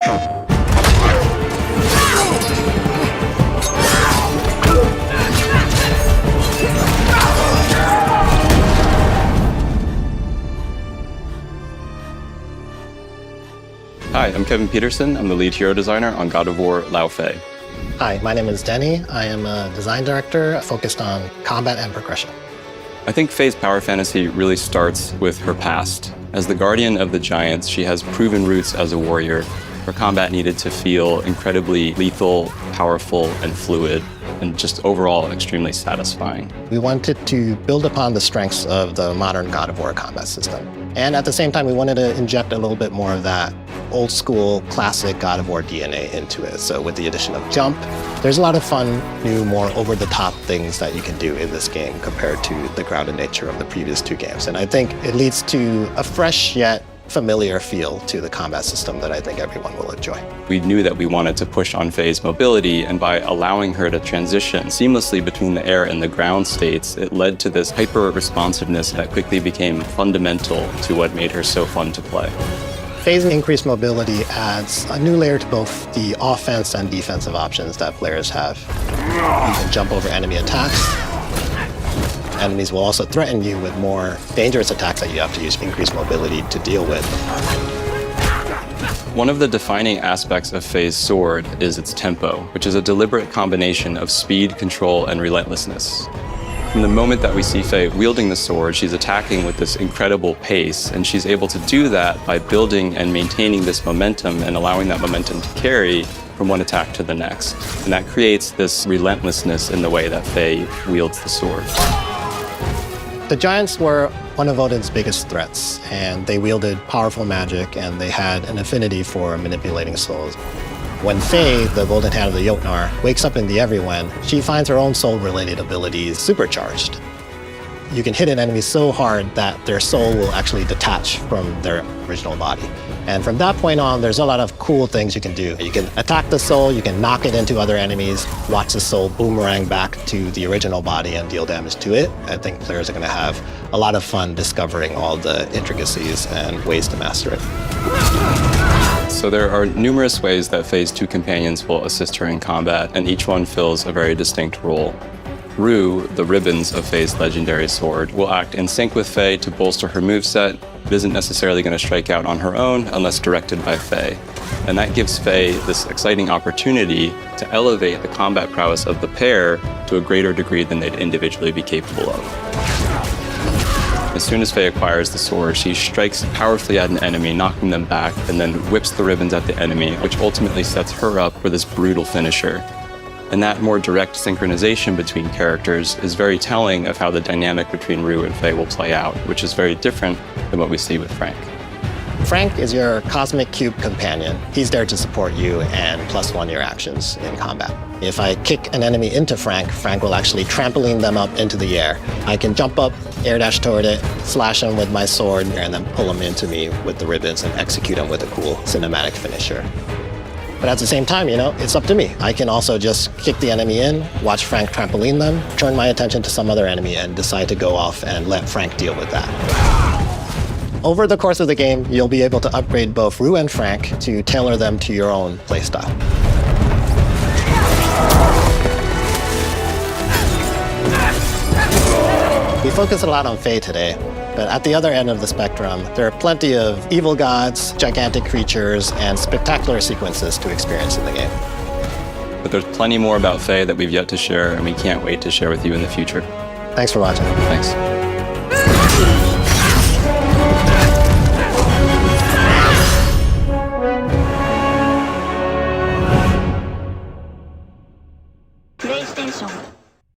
Hi, I'm Kevin Peterson. I'm the lead hero designer on God of War Laufey. Hi, my name is Denny. I am a design director focused on combat and progression. I think Faye's power fantasy really starts with her past. As the guardian of the giants, she has proven roots as a warrior. Her combat needed to feel incredibly lethal, powerful, and fluid, and just overall extremely satisfying. We wanted to build upon the strengths of the modern God of War combat system. And at the same time, we wanted to inject a little bit more of that old school, classic God of War DNA into it. So with the addition of jump, there's a lot of fun, new, more over-the-top things that you can do in this game compared to the grounded nature of the previous two games. And I think it leads to a fresh yet familiar feel to the combat system that I think everyone will enjoy. We knew that we wanted to push on Faye's mobility, and by allowing her to transition seamlessly between the air and the ground states, it led to this hyper-responsiveness that quickly became fundamental to what made her so fun to play. Faye's increased mobility adds a new layer to both the offense and defensive options that players have. You can jump over enemy attacks. Enemies will also threaten you with more dangerous attacks that you have to use increased mobility to deal with. One of the defining aspects of Faye's sword is its tempo, which is a deliberate combination of speed, control, and relentlessness. From the moment that we see Faye wielding the sword, she's attacking with this incredible pace, and she's able to do that by building and maintaining this momentum and allowing that momentum to carry from one attack to the next. And that creates this relentlessness in the way that Faye wields the sword. The giants were one of Odin's biggest threats, and they wielded powerful magic, and they had an affinity for manipulating souls. When Faye, the golden hand of the Jotnar, wakes up in the Everyone, she finds her own soul-related abilities supercharged. You can hit an enemy so hard that their soul will actually detach from their original body. And from that point on, there's a lot of cool things you can do. You can attack the soul, you can knock it into other enemies, watch the soul boomerang back to the original body and deal damage to it. I think players are going to have a lot of fun discovering all the intricacies and ways to master it. So there are numerous ways that Faye's two companions will assist her in combat, and each one fills a very distinct role. Rue, the ribbons of Faye's legendary sword, will act in sync with Faye to bolster her moveset, but isn't necessarily going to strike out on her own unless directed by Faye. And that gives Faye this exciting opportunity to elevate the combat prowess of the pair to a greater degree than they'd individually be capable of. As soon as Faye acquires the sword, she strikes powerfully at an enemy, knocking them back, and then whips the ribbons at the enemy, which ultimately sets her up for this brutal finisher. And that more direct synchronization between characters is very telling of how the dynamic between Rue and Faye will play out, which is very different than what we see with Frank. Frank is your cosmic cube companion. He's there to support you and +1 your actions in combat. If I kick an enemy into Frank, Frank will actually trampoline them up into the air. I can jump up, air dash toward it, slash him with my sword, and then pull him into me with the ribbons and execute him with a cool cinematic finisher. But at the same time, it's up to me. I can also just kick the enemy in, watch Frank trampoline them, turn my attention to some other enemy, and decide to go off and let Frank deal with that. Over the course of the game, you'll be able to upgrade both Rue and Frank to tailor them to your own playstyle. We focus a lot on Faye today, but at the other end of the spectrum, there are plenty of evil gods, gigantic creatures, and spectacular sequences to experience in the game. But there's plenty more about Faye that we've yet to share, and we can't wait to share with you in the future. Thanks for watching. Thanks.